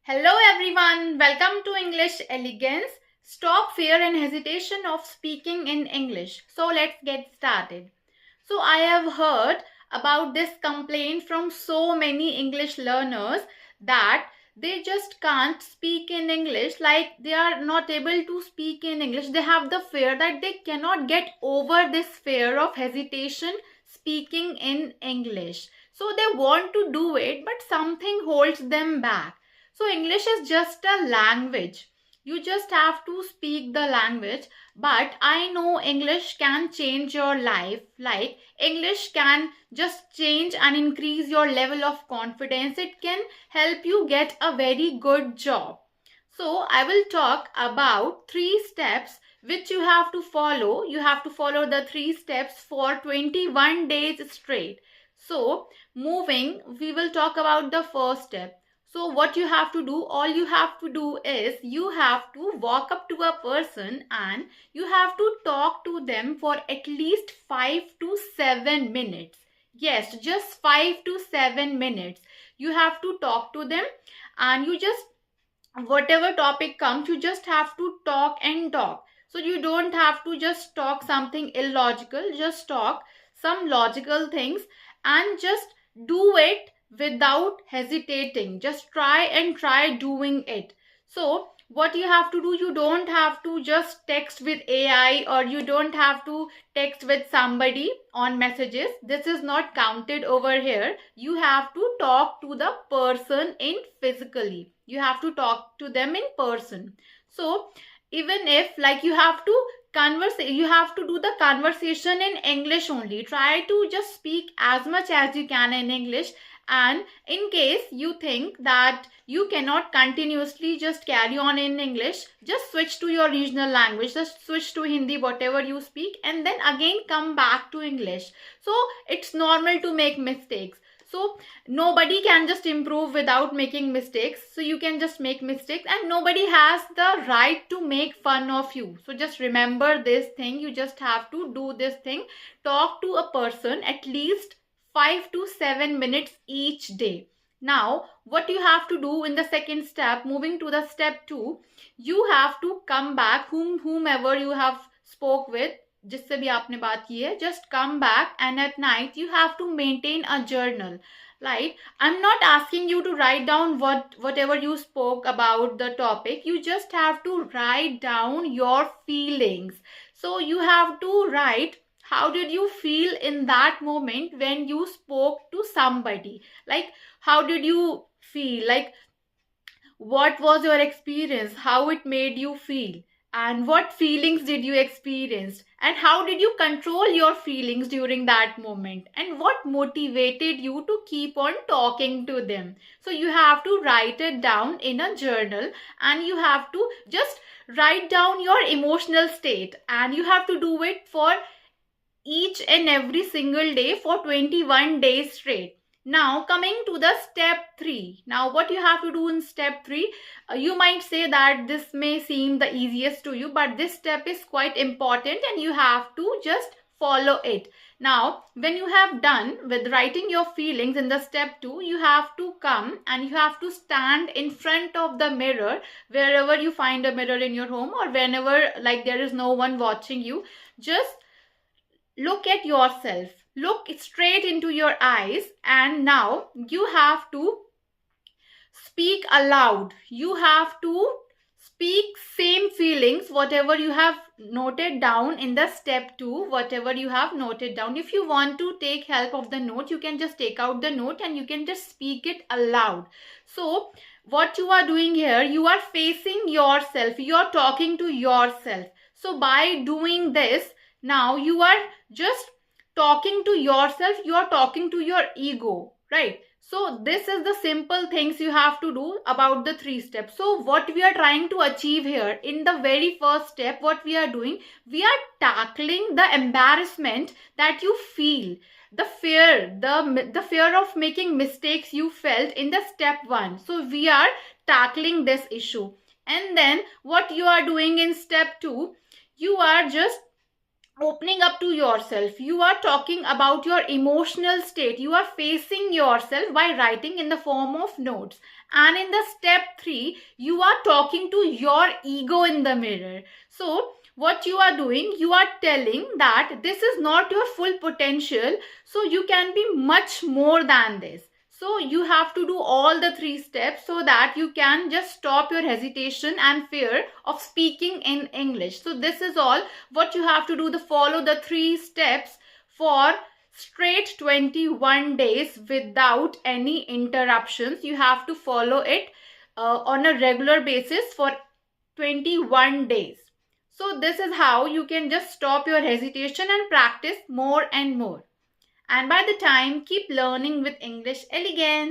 Hello everyone, welcome to English Elegance. Stop fear and hesitation of speaking in English. So let's get started. So I have heard about this complaint from so many English learners that they just can't speak in English, like they are not able to speak in English. They have the fear that they cannot get over this fear of hesitation speaking in English. So they want to do it, but something holds them back. So English is just a language. You just have to speak the language. But I know English can change your life. Like English can just change and increase your level of confidence. It can help you get a very good job. So I will talk about 3 steps which you have to follow. You have to follow the 3 steps for 21 days straight. So moving, we will talk about the first step. So what you have to do, all you have to do is you have to walk up to a person and you have to talk to them for at least 5 to 7 minutes. Yes, just 5 to 7 minutes. You have to talk to them and you just, whatever topic comes, you just have to talk and talk. So you don't have to just talk something illogical, just talk some logical things and just do it without hesitating. Just try doing it. So what you have to do, you don't have to just text with AI or you don't have to text with somebody on messages. This is not counted over here. You have to talk to the person in physically. You have to talk to them in person. So even if like you have to you have to do the conversation in English only. Try to just speak as much as you can in English. And in case you think that you cannot continuously just carry on in English, just switch to your regional language, just switch to Hindi, whatever you speak, and then again come back to English. So it's normal to make mistakes. So nobody can just improve without making mistakes. So you can just make mistakes and nobody has the right to make fun of you. So just remember this thing. You just have to do this thing. Talk to a person at least 5 to 7 minutes each day. Now, what you have to do in the second step, moving to the step 2, you have to come back, whomever you have spoke with, जिससे भी आपने बात की है, just come back and at night you have to maintain a journal. Like, I'm not asking you to write down whatever you spoke about the topic. You just have to write down your feelings. So you have to write how did you feel in that moment when you spoke to somebody. Like, how did you feel? Like, what was your experience? How it made you feel? And what feelings did you experience? And how did you control your feelings during that moment? And what motivated you to keep on talking to them? So you have to write it down in a journal and you have to just write down your emotional state. And you have to do it for each and every single day for 21 days straight. Now coming to the step 3. Now what you have to do in step 3, you might say that this may seem the easiest to you, but this step is quite important and you have to just follow it. Now when you have done with writing your feelings in the step 2, you have to come and you have to stand in front of the mirror, wherever you find a mirror in your home or whenever like there is no one watching you. Just look at yourself, look straight into your eyes, and now you have to speak aloud. You have to speak same feelings, whatever you have noted down in the step 2, whatever you have noted down. If you want to take help of the note, you can just take out the note and you can just speak it aloud. So what you are doing here, you are facing yourself, you are talking to yourself. So by doing this, now you are just talking to yourself, you are talking to your ego, right? So this is the simple things you have to do about the 3 steps. So what we are trying to achieve here in the very first step, what we are doing, we are tackling the embarrassment that you feel, the fear, the fear of making mistakes you felt in the step 1. So we are tackling this issue. And then what you are doing in step 2, you are just opening up to yourself. You are talking about your emotional state. You are facing yourself by writing in the form of notes. And in the step 3, you are talking to your ego in the mirror. So, what you are doing, you are telling that this is not your full potential, so you can be much more than this. So you have to do all the 3 steps so that you can just stop your hesitation and fear of speaking in English. So this is all what you have to do. Follow the 3 steps for straight 21 days without any interruptions. You have to follow it on a regular basis for 21 days. So this is how you can just stop your hesitation and practice more and more. And by the time, keep learning with English elegance.